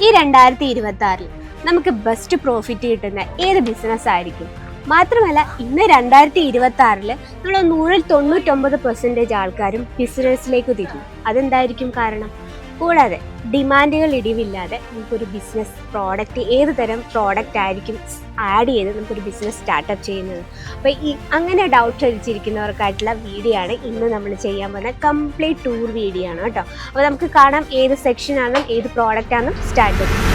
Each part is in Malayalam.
ഈ 2026 നമുക്ക് ബെസ്റ്റ് പ്രോഫിറ്റ് കിട്ടുന്ന ഏത് ബിസിനസ് ആയിരിക്കും? മാത്രമല്ല ഇന്ന് 2026 നമ്മൾ 99% ആൾക്കാരും ബിസിനസ്സിലേക്ക് തിരിഞ്ഞു. അതെന്തായിരിക്കും കാരണം? കൂടാതെ ഡിമാൻഡുകൾ ഇടിവില്ലാതെ നമുക്കൊരു ബിസിനസ് പ്രോഡക്റ്റ് ഏത് തരം പ്രോഡക്റ്റ് ആയിരിക്കും ആഡ് ചെയ്ത് നമുക്കൊരു ബിസിനസ് സ്റ്റാർട്ടപ്പ് ചെയ്യുന്നത്. അപ്പോൾ അങ്ങനെ ഡൗട്ട് അടിച്ചിരിക്കുന്നവർക്കായിട്ടുള്ള വീഡിയോ ആണ് ഇന്ന് നമ്മൾ ചെയ്യാൻ പോകുന്ന കംപ്ലീറ്റ് ടൂർ വീഡിയോ ആണ് കേട്ടോ. അപ്പോൾ നമുക്ക് കാണാം ഏത് സെക്ഷനാണെന്നും ഏത് പ്രോഡക്റ്റ് ആണെന്നും സ്റ്റാർട്ട് ചെയ്യും.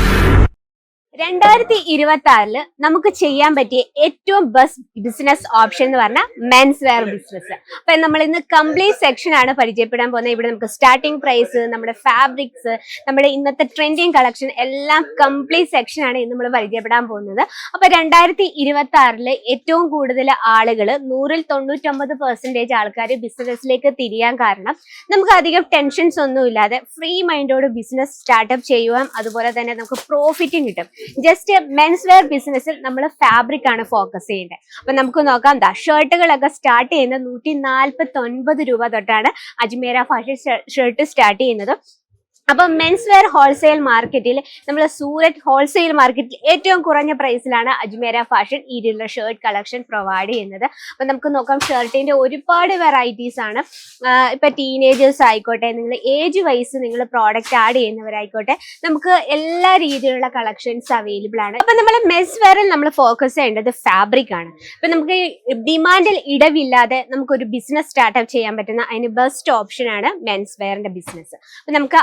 2026 നമുക്ക് ചെയ്യാൻ പറ്റിയ ഏറ്റവും ബെസ്റ്റ് ബിസിനസ് ഓപ്ഷൻ എന്ന് പറഞ്ഞാൽ മെൻസ് വെയർ ബിസിനസ്. അപ്പൊ നമ്മൾ ഇന്ന് കംപ്ലീറ്റ് സെക്ഷൻ ആണ് പരിചയപ്പെടാൻ പോകുന്നത്. ഇവിടെ നമുക്ക് സ്റ്റാർട്ടിംഗ് പ്രൈസ്, നമ്മുടെ ഫാബ്രിക്സ്, നമ്മുടെ ഇന്നത്തെ ട്രെൻഡിങ് കളക്ഷൻ എല്ലാം കംപ്ലീറ്റ് സെക്ഷൻ ആണ് ഇന്ന് നമ്മൾ പരിചയപ്പെടാൻ പോകുന്നത്. അപ്പൊ 2026 ഏറ്റവും കൂടുതൽ ആളുകൾ 99% ആൾക്കാർ ബിസിനസ്സിലേക്ക് തിരിയാൻ കാരണം നമുക്ക് അധികം ടെൻഷൻസ് ഒന്നും ഇല്ലാതെ ഫ്രീ മൈൻഡോട് ബിസിനസ് സ്റ്റാർട്ടപ്പ് ചെയ്യുവാൻ, അതുപോലെ തന്നെ നമുക്ക് പ്രോഫിറ്റും കിട്ടും. ജസ്റ്റ് മെൻസ് വെയർ ബിസിനസ്സിൽ നമ്മൾ ഫാബ്രിക് ആണ് ഫോക്കസ് ചെയ്യേണ്ടത്. അപ്പൊ നമുക്ക് നോക്കാം, ഷർട്ടുകളൊക്കെ സ്റ്റാർട്ട് ചെയ്യുന്നത് 149 രൂപ തൊട്ടാണ് അജ്മേര ഫാഷൻ ഷർട്ട് സ്റ്റാർട്ട് ചെയ്യുന്നത്. അപ്പൊ മെൻസ് വെയർ ഹോൾസെയിൽ മാർക്കറ്റിൽ നമ്മൾ സൂരറ്റ് ഹോൾസെയിൽ മാർക്കറ്റിൽ ഏറ്റവും കുറഞ്ഞ പ്രൈസിലാണ് അജ്മേര ഫാഷൻ ഈ രീതിയിലുള്ള ഷർട്ട് കളക്ഷൻ പ്രൊവൈഡ് ചെയ്യുന്നത്. അപ്പൊ നമുക്ക് നോക്കാം, ഷർട്ടിന്റെ ഒരുപാട് വെറൈറ്റീസ് ആണ്. ഇപ്പൊ ടീനേജേഴ്സ് ആയിക്കോട്ടെ, നിങ്ങൾ ഏജ് വൈസ് നിങ്ങൾ പ്രോഡക്റ്റ് ആഡ് ചെയ്യുന്നവരായിക്കോട്ടെ, നമുക്ക് എല്ലാ രീതിയിലുള്ള കളക്ഷൻസ് അവൈലബിൾ ആണ്. അപ്പൊ നമ്മൾ മെൻസ് വെയറിൽ നമ്മൾ ഫോക്കസ് ചെയ്യേണ്ടത് ഫാബ്രിക് ആണ്. അപ്പൊ നമുക്ക് ഡിമാൻഡിൽ ഇടവില്ലാതെ നമുക്കൊരു ബിസിനസ് സ്റ്റാർട്ടപ്പ് ചെയ്യാൻ പറ്റുന്ന അതിന് ബെസ്റ്റ് ഓപ്ഷൻ ആണ് മെൻസ് വെയറിന്റെ ബിസിനസ്. അപ്പൊ നമുക്ക്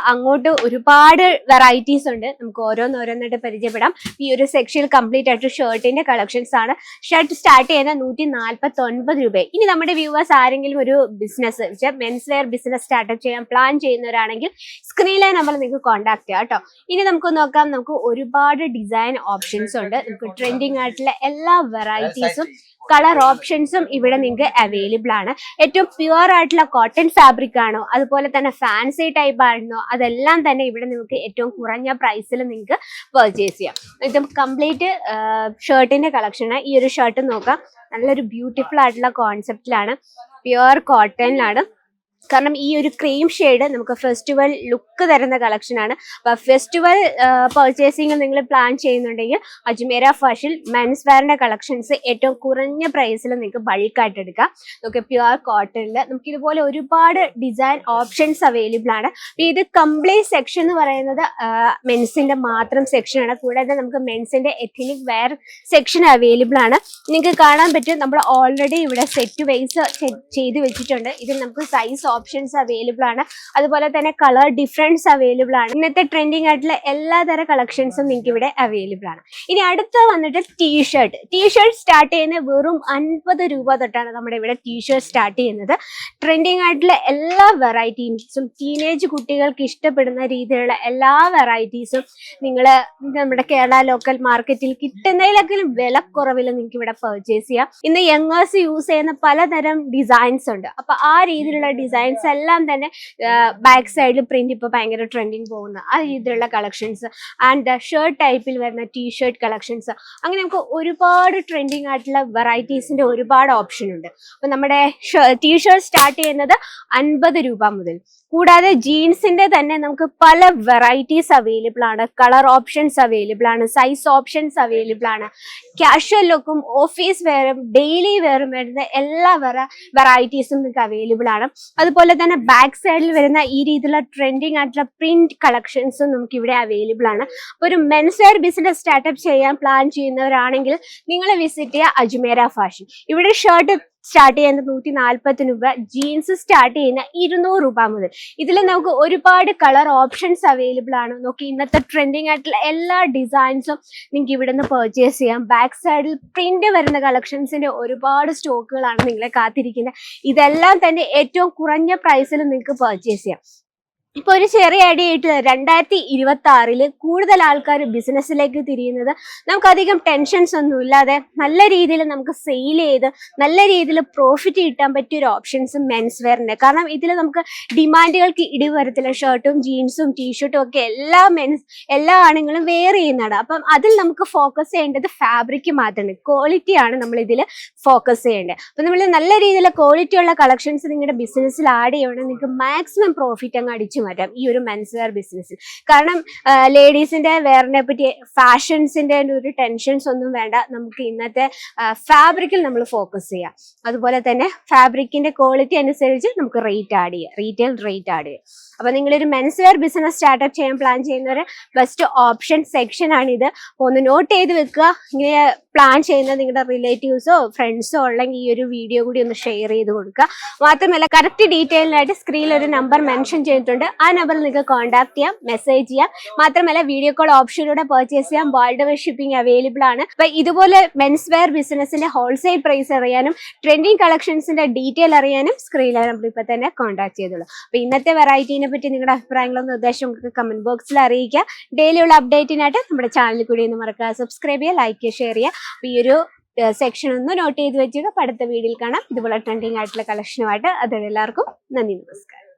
ഒരുപാട് വെറൈറ്റീസ് ഉണ്ട്. നമുക്ക് ഓരോന്നായിട്ട് പരിചയപ്പെടാം. ഈ ഒരു സെക്ഷനിൽ കംപ്ലീറ്റ് ആയിട്ട് ഷർട്ടിന്റെ കളക്ഷൻസ് ആണ്. ഷർട്ട് സ്റ്റാർട്ട് ചെയ്യുന്ന 149 രൂപ. ഇനി നമ്മുടെ വ്യൂവേഴ്സ് ആരെങ്കിലും ഒരു business men's wear business startup ചെയ്യാൻ പ്ലാൻ ചെയ്യുന്നവരാണെങ്കിൽ സ്ക്രീനിലെ നമ്പർ നിങ്ങൾക്ക് കോൺടാക്ട് ചെയ്യാം കേട്ടോ. ഇനി നമുക്ക് നോക്കാം, നമുക്ക് ഒരുപാട് ഡിസൈൻ ഓപ്ഷൻസ് ഉണ്ട്. നമുക്ക് ട്രെൻഡിങ് ആയിട്ടുള്ള എല്ലാ വെറൈറ്റീസും കളർ ഓപ്ഷൻസും ഇവിടെ നിങ്ങൾക്ക് അവൈലബിൾ ആണ്. ഏറ്റവും പ്യുവർ ആയിട്ടുള്ള കോട്ടൺ ഫാബ്രിക് ആണോ, അതുപോലെ തന്നെ ഫാൻസി ടൈപ്പ് ആണോ, അതെല്ലാം തന്നെ ഇവിടെ നിങ്ങൾക്ക് ഏറ്റവും കുറഞ്ഞ പ്രൈസിൽ നിങ്ങൾക്ക് പർച്ചേസ് ചെയ്യാം. ഇത് കംപ്ലീറ്റ് ഷർട്ടിന്റെ കളക്ഷനാണ്. ഈ ഒരു ഷർട്ട് നോക്കാം, നല്ലൊരു ബ്യൂട്ടിഫുൾ ആയിട്ടുള്ള കോൺസെപ്റ്റിലാണ്, പ്യുവർ കോട്ടണിലാണ്. കാരണം ഈ ഒരു ക്രീം ഷെയ്ഡ് നമുക്ക് ഫെസ്റ്റിവൽ ലുക്ക് തരുന്ന കളക്ഷനാണ്. അപ്പൊ ഫെസ്റ്റിവൽ പർച്ചേസിംഗ് നിങ്ങൾ പ്ലാൻ ചെയ്യുന്നുണ്ടെങ്കിൽ അജ്മേര ഫാഷൻ മെൻസ് വെയറിന്റെ കളക്ഷൻസ് ഏറ്റവും കുറഞ്ഞ പ്രൈസിൽ നിങ്ങൾക്ക് ബൾക്കായിട്ട് എടുക്കാം. നമുക്ക് പ്യുവർ കോട്ടണിൽ നമുക്ക് ഇതുപോലെ ഒരുപാട് ഡിസൈൻ ഓപ്ഷൻസ് അവൈലബിൾ ആണ്. ഇത് കംപ്ലീറ്റ് സെക്ഷൻ എന്ന് പറയുന്നത് മെൻസിന്റെ മാത്രം സെക്ഷനാണ്. കൂടാതെ നമുക്ക് മെൻസിന്റെ എഥനിക് വെയർ സെക്ഷൻ അവൈലബിൾ ആണ്. നിങ്ങൾക്ക് കാണാൻ പറ്റും, നമ്മൾ ഓൾറെഡി ഇവിടെ സെറ്റ് വൈസ് ചെയ്ത് വെച്ചിട്ടുണ്ട്. ഇതിൽ നമുക്ക് സൈസ് ഓപ്ഷൻസ് അവൈലബിൾ ആണ്, അതുപോലെ തന്നെ കളർ ഡിഫറൻസ് അവൈലബിൾ ആണ്. ഇന്നത്തെ ട്രെൻഡിങ് ആയിട്ടുള്ള എല്ലാ തരം കളക്ഷൻസും നിങ്ങൾക്ക് ഇവിടെ അവൈലബിൾ ആണ്. ഇനി അടുത്ത വന്നിട്ട് ടീഷർട്ട് സ്റ്റാർട്ട് ചെയ്യുന്നത് വെറും 50 രൂപ തൊട്ടാണ് നമ്മുടെ ഇവിടെ ടീഷർട്ട് സ്റ്റാർട്ട് ചെയ്യുന്നത്. ട്രെൻഡിങ് ആയിട്ടുള്ള എല്ലാ വെറൈറ്റീസും ടീനേജ് കുട്ടികൾക്ക് ഇഷ്ടപ്പെടുന്ന രീതിയിലുള്ള എല്ലാ വെറൈറ്റീസും നിങ്ങൾ നമ്മുടെ കേരള ലോക്കൽ മാർക്കറ്റിൽ കിട്ടുന്നതിലെങ്കിലും വിലക്കുറവിൽ നിങ്ങൾക്ക് ഇവിടെ പർച്ചേസ് ചെയ്യാം. ഇന്ന് യങ്ങേഴ്സ് യൂസ് ചെയ്യുന്ന പലതരം ഡിസൈൻസ് ഉണ്ട്. അപ്പൊ ആ രീതിയിലുള്ള ഡിസൈൻസ് എല്ലാം തന്നെ ബാക്ക് സൈഡിൽ പ്രിന്റ് ഇപ്പൊ ഭയങ്കര ട്രെൻഡിങ് പോകുന്ന ആ രീതിയിലുള്ള കളക്ഷൻസ് ആൻഡ് ഷർട്ട് ടൈപ്പിൽ വരുന്ന ടീഷർട്ട് കളക്ഷൻസ്, അങ്ങനെ നമുക്ക് ഒരുപാട് ട്രെൻഡിങ് ആയിട്ടുള്ള വെറൈറ്റീസിന്റെ ഒരുപാട് ഓപ്ഷൻ ഉണ്ട്. അപ്പൊ നമ്മുടെ ടീഷർട്ട് സ്റ്റാർട്ട് ചെയ്യുന്നത് 50 രൂപ മുതൽ. കൂടാതെ ജീൻസിന്റെ തന്നെ നമുക്ക് പല വെറൈറ്റീസ് അവൈലബിൾ ആണ്, കളർ ഓപ്ഷൻസ് അവൈലബിൾ ആണ്, സൈസ് ഓപ്ഷൻസ് അവൈലബിൾ ആണ്. കാഷ്വൽ ലുക്കും ഓഫീസ് വെയറും ഡെയിലി വെയറും വരുന്ന എല്ലാ വെറൈറ്റീസും നിങ്ങൾക്ക് അവൈലബിൾ ആണ്. അതുപോലെ തന്നെ ബാക്ക് സൈഡിൽ വരുന്ന ഈ രീതിയിലുള്ള ട്രെൻഡിങ് ആയിട്ടുള്ള പ്രിന്റ് കളക്ഷൻസും നമുക്ക് ഇവിടെ അവൈലബിൾ ആണ്. അപ്പോൾ ഒരു മെൻസ് വെയർ ബിസിനസ് സ്റ്റാർട്ടപ്പ് ചെയ്യാൻ പ്ലാൻ ചെയ്യുന്നവരാണെങ്കിൽ നിങ്ങൾ വിസിറ്റ് ചെയ്യുക അജ്മേര ഫാഷൻ. ഇവിടെ ഷർട്ട് സ്റ്റാർട്ട് ചെയ്യുന്നത് 140 രൂപ, ജീൻസ് സ്റ്റാർട്ട് ചെയ്യുന്ന 200 രൂപ മുതൽ. ഇതിൽ നമുക്ക് ഒരുപാട് കളർ ഓപ്ഷൻസ് അവൈലബിൾ ആണ്. നോക്കി, ഇന്നത്തെ ട്രെൻഡിങ് ആയിട്ടുള്ള എല്ലാ ഡിസൈൻസും നിങ്ങൾക്ക് ഇവിടെ നിന്ന് പർച്ചേസ് ചെയ്യാം. ബാക്ക് സൈഡിൽ പ്രിന്റ് വരുന്ന കളക്ഷൻസിന്റെ ഒരുപാട് സ്റ്റോക്കുകളാണ് നിങ്ങളെ കാത്തിരിക്കുന്നത്. ഇതെല്ലാം തന്നെ ഏറ്റവും കുറഞ്ഞ പ്രൈസിൽ നിങ്ങൾക്ക് പർച്ചേസ് ചെയ്യാം. ഇപ്പൊ ഒരു ചെറിയ ഐഡിയ ആയിട്ട് 2026 കൂടുതൽ ആൾക്കാർ ബിസിനസ്സിലേക്ക് തിരിയുന്നത് നമുക്ക് അധികം ടെൻഷൻസ് ഒന്നും ഇല്ലാതെ നല്ല രീതിയിൽ നമുക്ക് സെയിൽ ചെയ്ത് നല്ല രീതിയിൽ പ്രോഫിറ്റ് കിട്ടാൻ പറ്റിയ ഒരു ഓപ്ഷൻസ് മെൻസ് വെയറിന്റെ. കാരണം ഇതിൽ നമുക്ക് ഡിമാൻഡുകൾക്ക് ഇടിവ് വരത്തില്ല. ഷർട്ടും ജീൻസും ടീഷർട്ടും ഒക്കെ എല്ലാ ആണുങ്ങളും വെയർ ചെയ്യുന്നതാണ്. അപ്പം അതിൽ നമുക്ക് ഫോക്കസ് ചെയ്യേണ്ടത് ഫാബ്രിക് മാത്രമാണ്, ക്വാളിറ്റിയാണ് നമ്മൾ ഇതിൽ ഫോക്കസ് ചെയ്യേണ്ടത്. അപ്പൊ നമ്മൾ നല്ല രീതിയിൽ ക്വാളിറ്റി ഉള്ള കളക്ഷൻസ് നിങ്ങളുടെ ബിസിനസ്സിൽ ആഡ് ചെയ്യണമെങ്കിൽ നിങ്ങൾക്ക് മാക്സിമം പ്രോഫിറ്റ് അങ്ങ് അടിച്ചു മാറ്റാം ഈ ഒരു മെൻസ് വെയർ ബിസിനസ്സിൽ. കാരണം ലേഡീസിന്റെ വെയറിനെ പറ്റി ഫാഷൻസിന്റെ ഒരു ടെൻഷൻസ് ഒന്നും വേണ്ട. നമുക്ക് ഇന്നത്തെ ഫാബ്രിക്കിൽ നമ്മൾ ഫോക്കസ് ചെയ്യാം. അതുപോലെ തന്നെ ഫാബ്രിക്കിന്റെ ക്വാളിറ്റി അനുസരിച്ച് നമുക്ക് റേറ്റ് ആഡ് ചെയ്യാം, റീറ്റെയിൽ റേറ്റ് ആഡ് ചെയ്യാം. അപ്പൊ നിങ്ങളൊരു മെൻസ് വെയർ ബിസിനസ് സ്റ്റാർട്ടപ്പ് ചെയ്യാൻ പ്ലാൻ ചെയ്യുന്നവര് ബെസ്റ്റ് ഓപ്ഷൻ സെക്ഷൻ ആണിത്. അപ്പൊ ഒന്ന് നോട്ട് ചെയ്ത് വെക്കുക. ഇങ്ങനെ പ്ലാൻ ചെയ്യുന്ന നിങ്ങളുടെ റിലേറ്റീവ്സോ ഫ്രണ്ട്സോ ഉള്ളെങ്കിൽ ഈ ഒരു വീഡിയോ കൂടി ഒന്ന് ഷെയർ ചെയ്ത് കൊടുക്കുക. മാത്രമല്ല കറക്റ്റ് ഡീറ്റെയിലായിട്ട് സ്ക്രീനിൽ ഒരു നമ്പർ മെൻഷൻ ചെയ്തിട്ടുണ്ട്. ആ നമ്പറിൽ നിങ്ങൾക്ക് കോൺടാക്ട് ചെയ്യാം, മെസ്സേജ് ചെയ്യാം. മാത്രമല്ല വീഡിയോ കോൾ ഓപ്ഷനിലൂടെ പർച്ചേസ് ചെയ്യാം. വേൾഡ് വൈഡ് ഷിപ്പിംഗ് അവൈലബിൾ ആണ്. അപ്പൊ ഇതുപോലെ മെൻസ് വെയർ ബിസിനസിന്റെ ഹോൾസെയിൽ പ്രൈസ് അറിയാനും ട്രെൻഡിങ് കളക്ഷൻസിന്റെ ഡീറ്റെയിൽ അറിയാനും സ്ക്രീനിൽ നമ്പർ ഇപ്പൊ തന്നെ കോൺടാക്ട് ചെയ്തോളൂ. അപ്പൊ ഇന്നത്തെ വെറൈറ്റീനെ പറ്റി നിങ്ങളുടെ അഭിപ്രായങ്ങളും നിർദ്ദേശവും കമന്റ് ബോക്സിൽ അറിയിക്കുക. ഡെയിലിയുള്ള അപ്ഡേറ്റിനായിട്ട് നമ്മുടെ ചാനൽ കൂടി ഒന്ന് മറക്കുക, സബ്സ്ക്രൈബ് ചെയ്യുക, ലൈക്ക് ചെയ്യുക, ഷെയർ ചെയ്യുക. അപ്പൊ ഈ ഒരു സെക്ഷൻ ഒന്ന് നോട്ട് ചെയ്ത് വെച്ചിട്ട് അടുത്ത വീഡിയോയിൽ കാണാം ഇതുപോലെ ട്രെൻഡിങ് ആയിട്ടുള്ള കളക്ഷനുമായിട്ട്. അതെല്ലാവർക്കും നന്ദി, നമസ്കാരം.